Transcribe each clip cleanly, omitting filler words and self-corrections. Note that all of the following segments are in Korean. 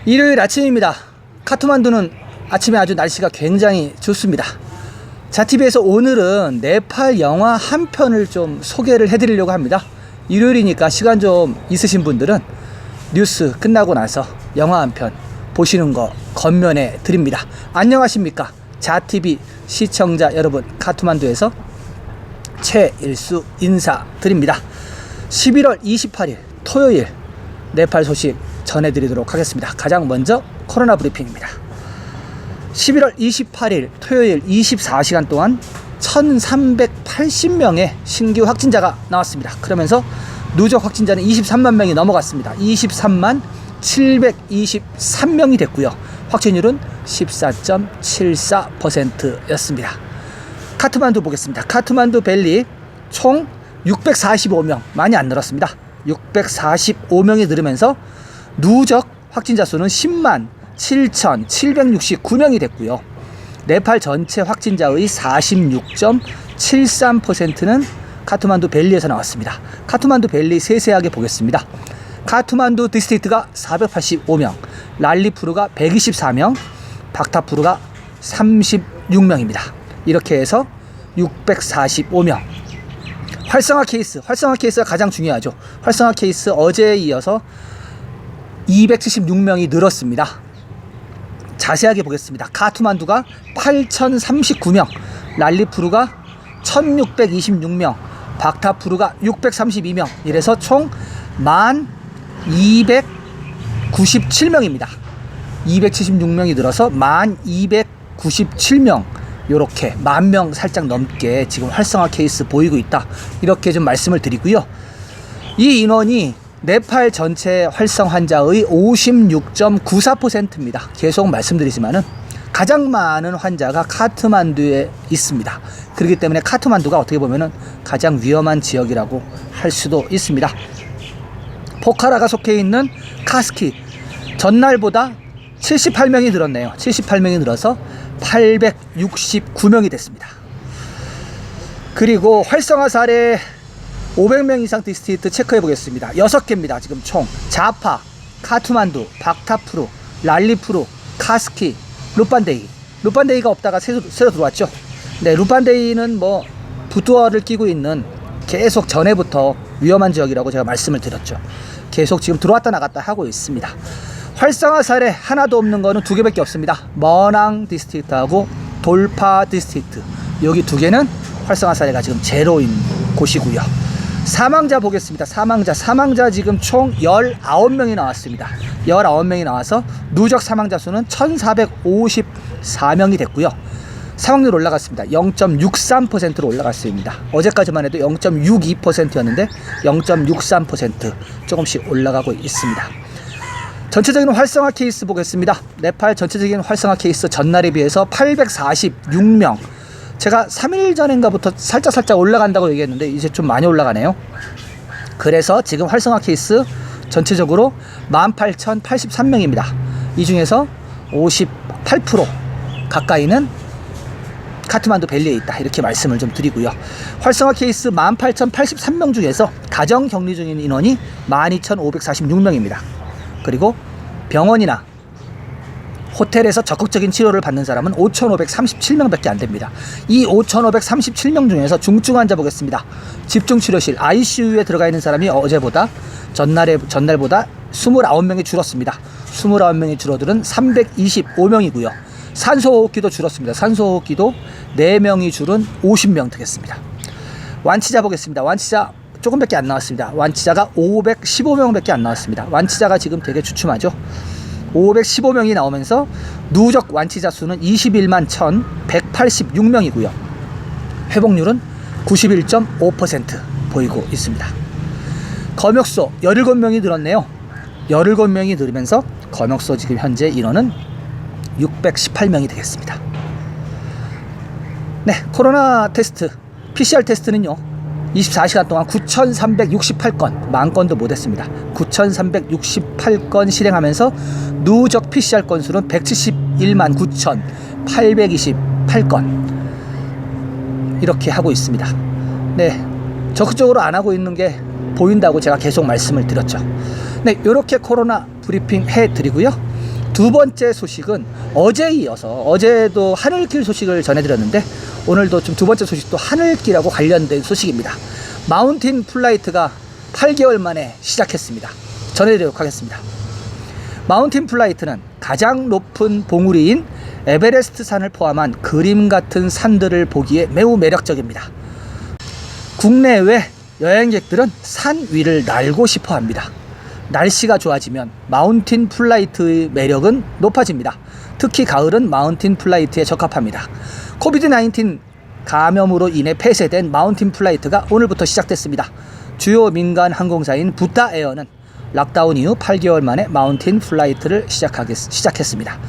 일요일 아침입니다. 카트만두는 아침에 아주 날씨가 굉장히 좋습니다. 자TV에서 오늘은 네팔 영화 한 편을 좀 소개를 해드리려고 합니다. 일요일이니까 시간 좀 있으신 분들은 뉴스 끝나고 나서 영화 한 편 보시는 거 권면해 드립니다. 안녕하십니까 자TV 시청자 여러분, 카트만두에서 최일수 인사드립니다. 11월 28일 토요일 네팔 소식 전해드리도록 하겠습니다. 가장 먼저 코로나 브리핑입니다. 11월 28일 토요일 24시간 동안 1380명의 신규 확진자가 나왔습니다. 그러면서 누적 확진자는 23만 명이 넘어갔습니다. 23만 723명이 됐고요. 확진율은 14.74%였습니다. 카트만두 보겠습니다. 카트만두 밸리 총 645명, 많이 안 늘었습니다. 645명이 늘으면서 누적 확진자 수는 10만 7,769명이 됐고요. 네팔 전체 확진자의 46.73%는 카트만두 밸리에서 나왔습니다. 카트만두 밸리 세세하게 보겠습니다. 카트만두 디스트릭트가 485명, 랄리푸르가 124명, 박타푸르가 36명입니다. 이렇게 해서 645명. 활성화 케이스가 가장 중요하죠. 활성화 케이스 어제에 이어서 276명이 늘었습니다. 자세하게 보겠습니다. 카트만두가 8039명, 랄리푸르가 1626명, 박타푸르가 632명, 이래서 총 1297명입니다. 276명이 늘어서 1297명, 요렇게 10,000명 살짝 넘게 지금 활성화 케이스 보이고 있다, 이렇게 좀 말씀을 드리고요. 이 인원이 네팔 전체 활성 환자의 56.94%입니다. 계속 말씀드리지만은 가장 많은 환자가 카트만두에 있습니다. 그렇기 때문에 카트만두가 어떻게 보면은 가장 위험한 지역이라고 할 수도 있습니다. 포카라가 속해 있는 카스키, 전날보다 78명이 늘었네요. 78명이 늘어서 869명이 됐습니다. 그리고 활성화 사례 500명 이상 디스트릭트 체크해 보겠습니다. 6개입니다. 지금 총 자파, 카트만두, 박타푸르, 랄리푸르, 카스키, 루판데이가 없다가 새로 들어왔죠. 네, 루판데이는 뭐 부두어를 끼고 있는 계속 전에부터 위험한 지역이라고 제가 말씀을 드렸죠. 계속 지금 들어왔다 나갔다 하고 있습니다. 활성화 사례 하나도 없는 거는 2개밖에 없습니다. 머낭 디스트릭트하고 돌파 디스트릭트, 여기 2개는 활성화 사례가 지금 제로인 곳이고요. 사망자 보겠습니다. 사망자 지금 총 19명이 나왔습니다. 19명이 나와서 누적 사망자 수는 1454명이 됐고요. 사망률 올라갔습니다. 0.63%로 올라갔습니다. 어제까지만 해도 0.62%였는데 0.63% 조금씩 올라가고 있습니다. 전체적인 활성화 케이스 보겠습니다. 네팔 전체적인 활성화 케이스 전날에 비해서 846명. 제가 3일 전인가부터 살짝 올라간다고 얘기했는데 이제 좀 많이 올라가네요. 그래서 지금 활성화 케이스 전체적으로 18,083명입니다. 이 중에서 58% 가까이는 카트만두 밸리에 있다, 이렇게 말씀을 좀 드리고요. 활성화 케이스 18,083명 중에서 가정 격리 중인 인원이 12,546명입니다. 그리고 병원이나 호텔에서 적극적인 치료를 받는 사람은 5,537명밖에 안 됩니다. 이 5,537명 중에서 중증 환자 보겠습니다. 집중치료실 ICU에 들어가 있는 사람이 어제보다 전날보다 29명이 줄었습니다. 29명이 줄어들은 325명이고요. 산소호흡기도 줄었습니다. 산소호흡기도 4명이 줄은 50명 되겠습니다. 완치자 보겠습니다. 완치자 조금밖에 안 나왔습니다. 완치자가 515명밖에 안 나왔습니다. 완치자가 지금 되게 주춤하죠. 515명이 나오면서 누적 완치자 수는 21만 1,186명이고요. 회복률은 91.5% 보이고 있습니다. 검역소 17명이 늘었네요. 17명이 늘으면서 검역소 지금 현재 인원은 618명이 되겠습니다. 네, 코로나 테스트, PCR 테스트는요, 24시간 동안 9,368건, 10,000건도 못했습니다. 9,368건 실행하면서 누적 PCR 건수는 171만 9,828건 이렇게 하고 있습니다. 네, 적극적으로 안 하고 있는 게 보인다고 제가 계속 말씀을 드렸죠. 네, 이렇게 코로나 브리핑 해드리고요. 두 번째 소식은 어제에 이어서 어제도 하늘길 소식을 전해드렸는데 오늘도 좀 두 번째 소식도 하늘길하고 관련된 소식입니다. 마운틴 플라이트가 8개월 만에 시작했습니다. 전해드리도록 하겠습니다. 마운틴 플라이트는 가장 높은 봉우리인 에베레스트 산을 포함한 그림 같은 산들을 보기에 매우 매력적입니다. 국내외 여행객들은 산 위를 날고 싶어 합니다. 날씨가 좋아지면 마운틴 플라이트의 매력은 높아집니다. 특히 가을은 마운틴 플라이트에 적합합니다. 코비드-19 감염으로 인해 폐쇄된 마운틴 플라이트가 오늘부터 시작됐습니다. 주요 민간 항공사인 부타에어는 락다운 이후 8개월 만에 마운틴 플라이트를 시작했습니다.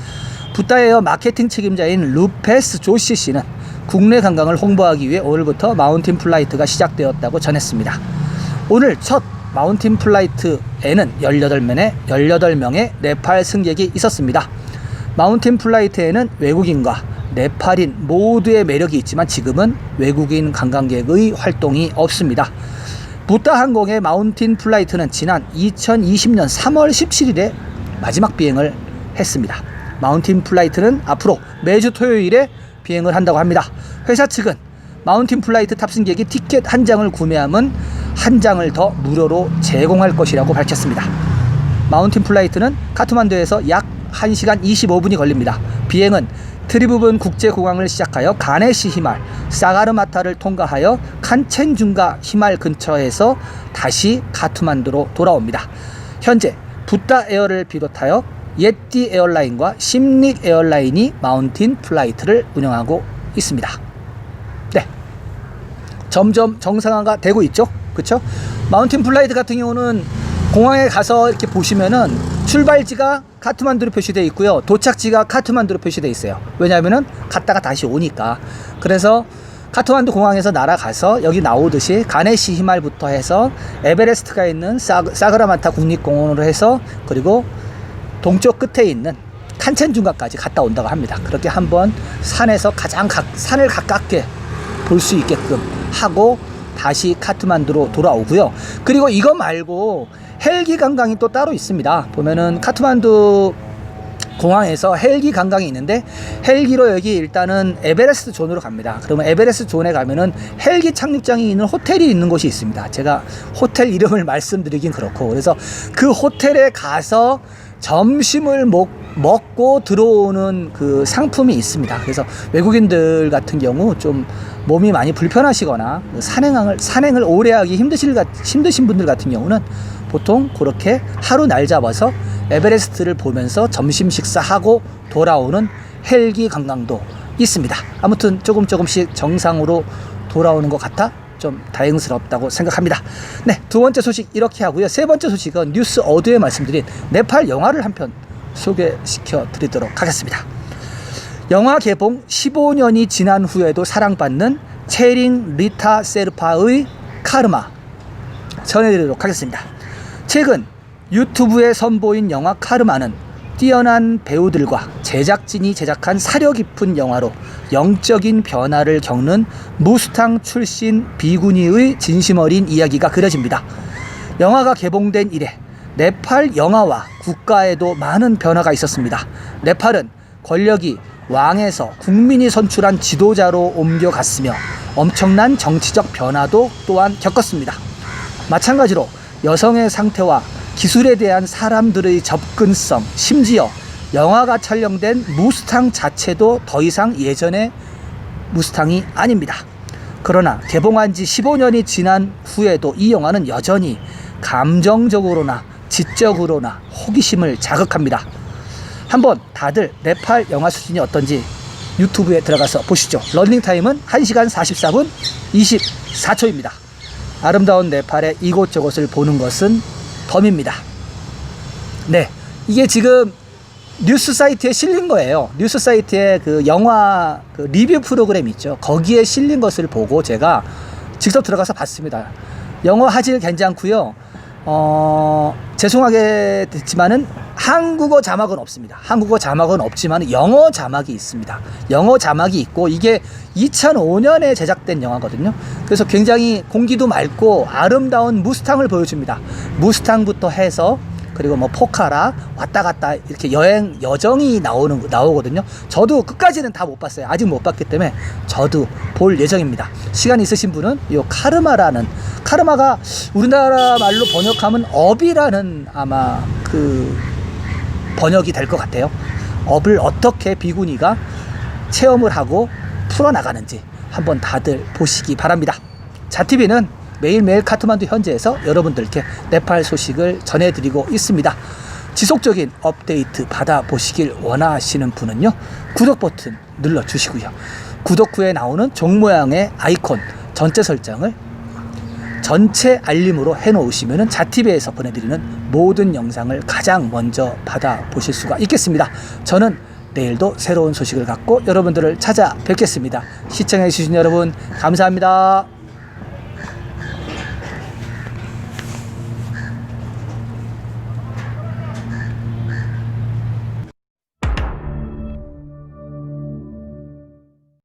부타에어 마케팅 책임자인 루페스 조시 씨는 국내 관광을 홍보하기 위해 오늘부터 마운틴 플라이트가 시작되었다고 전했습니다. 오늘 첫 마운틴 플라이트에는 18명의 네팔 승객이 있었습니다. 마운틴 플라이트에는 외국인과 네팔인 모두의 매력이 있지만 지금은 외국인 관광객의 활동이 없습니다. 부타항공의 마운틴 플라이트는 지난 2020년 3월 17일에 마지막 비행을 했습니다. 마운틴 플라이트는 앞으로 매주 토요일에 비행을 한다고 합니다. 회사 측은 마운틴 플라이트 탑승객이 티켓 한 장을 구매하면 한 장을 더 무료로 제공할 것이라고 밝혔습니다. 마운틴 플라이트는 카트만두에서 약 1시간 25분이 걸립니다. 비행은 트리부분 국제공항을 시작하여 가네시 히말, 사가르마타를 통과하여 칸첸중가 히말 근처에서 다시 카트만두로 돌아옵니다. 현재 부타에어를 비롯하여 예띠 에어라인과 심릭 에어라인이 마운틴 플라이트를 운영하고 있습니다. 네, 점점 정상화가 되고 있죠. 그렇죠? 마운틴 플라이트 같은 경우는 공항에 가서 이렇게 보시면은 출발지가 카트만두로 표시되어 있고요, 도착지가 카트만두로 표시되어 있어요. 왜냐하면은 갔다가 다시 오니까. 그래서 카트만두 공항에서 날아가서 여기 나오듯이 가네시 히말부터 해서 에베레스트가 있는 사그라마타 국립공원으로 해서 그리고 동쪽 끝에 있는 칸첸중가까지 갔다 온다고 합니다. 그렇게 한번 산에서 산을 가깝게 볼 수 있게끔 하고 다시 카트만두로 돌아오고요. 그리고 이거 말고 헬기 관광이 또 따로 있습니다. 보면은 카트만두 공항에서 헬기 관광이 있는데 헬기로 여기 일단은 에베레스트 존으로 갑니다. 그러면 에베레스트 존에 가면은 헬기 착륙장이 있는 호텔이 있는 곳이 있습니다. 제가 호텔 이름을 말씀드리긴 그렇고, 그래서 그 호텔에 가서 점심을 먹고 들어오는 그 상품이 있습니다. 그래서 외국인들 같은 경우 좀 몸이 많이 불편하시거나 산행을 오래 하기 힘드신 분들 같은 경우는 보통 그렇게 하루 날 잡아서 에베레스트를 보면서 점심 식사하고 돌아오는 헬기 관광도 있습니다. 아무튼 조금씩 정상으로 돌아오는 것 같아 좀 다행스럽다고 생각합니다. 네, 두 번째 소식 이렇게 하고요. 세 번째 소식은 뉴스 어드에 말씀드린 네팔 영화를 한 편 소개시켜 드리도록 하겠습니다. 영화 개봉 15년이 지난 후에도 사랑받는 체링 리타 세르파의 카르마 전해드리도록 하겠습니다. 최근 유튜브에 선보인 영화 카르마는 뛰어난 배우들과 제작진이 제작한 사려 깊은 영화로 영적인 변화를 겪는 무스탕 출신 비구니의 진심 어린 이야기가 그려집니다. 영화가 개봉된 이래 네팔 영화와 국가에도 많은 변화가 있었습니다. 네팔은 권력이 왕에서 국민이 선출한 지도자로 옮겨갔으며 엄청난 정치적 변화도 또한 겪었습니다. 마찬가지로 여성의 상태와 기술에 대한 사람들의 접근성, 심지어 영화가 촬영된 무스탕 자체도 더 이상 예전의 무스탕이 아닙니다. 그러나 개봉한 지 15년이 지난 후에도 이 영화는 여전히 감정적으로나 지적으로나 호기심을 자극합니다. 한번 다들 네팔 영화 수준이 어떤지 유튜브에 들어가서 보시죠. 런닝타임은 1시간 44분 24초입니다. 아름다운 네팔의 이곳저곳을 보는 것은 덤입니다. 네, 이게 지금 뉴스 사이트에 실린 거예요. 뉴스 사이트에 그 영화 그 리뷰 프로그램 있죠. 거기에 실린 것을 보고 제가 직접 들어가서 봤습니다. 영어 화질 괜찮고요. 죄송하게 됐지만은 한국어 자막은 없습니다. 한국어 자막은 없지만 영어 자막이 있습니다. 영어 자막이 있고 이게 2005년에 제작된 영화거든요. 그래서 굉장히 공기도 맑고 아름다운 무스탕을 보여줍니다. 무스탕부터 해서 그리고 뭐 포카라 왔다 갔다 이렇게 여행 여정이 나오거든요. 저도 끝까지는 다 못 봤어요. 아직 못 봤기 때문에 저도 볼 예정입니다. 시간 있으신 분은 요 카르마가 우리나라 말로 번역하면 업이라는 아마 그 번역이 될 것 같아요. 업을 어떻게 비구니가 체험을 하고 풀어나가는지 한번 다들 보시기 바랍니다. 자TV는 매일매일 카트만두 현지에서 여러분들께 네팔 소식을 전해드리고 있습니다. 지속적인 업데이트 받아보시길 원하시는 분은요, 구독 버튼 눌러주시고요. 구독 후에 나오는 종 모양의 아이콘 전체 설정을 전체 알림으로 해놓으시면 자TV에서 보내드리는 모든 영상을 가장 먼저 받아보실 수가 있겠습니다. 저는 내일도 새로운 소식을 갖고 여러분들을 찾아뵙겠습니다. 시청해주신 여러분 감사합니다.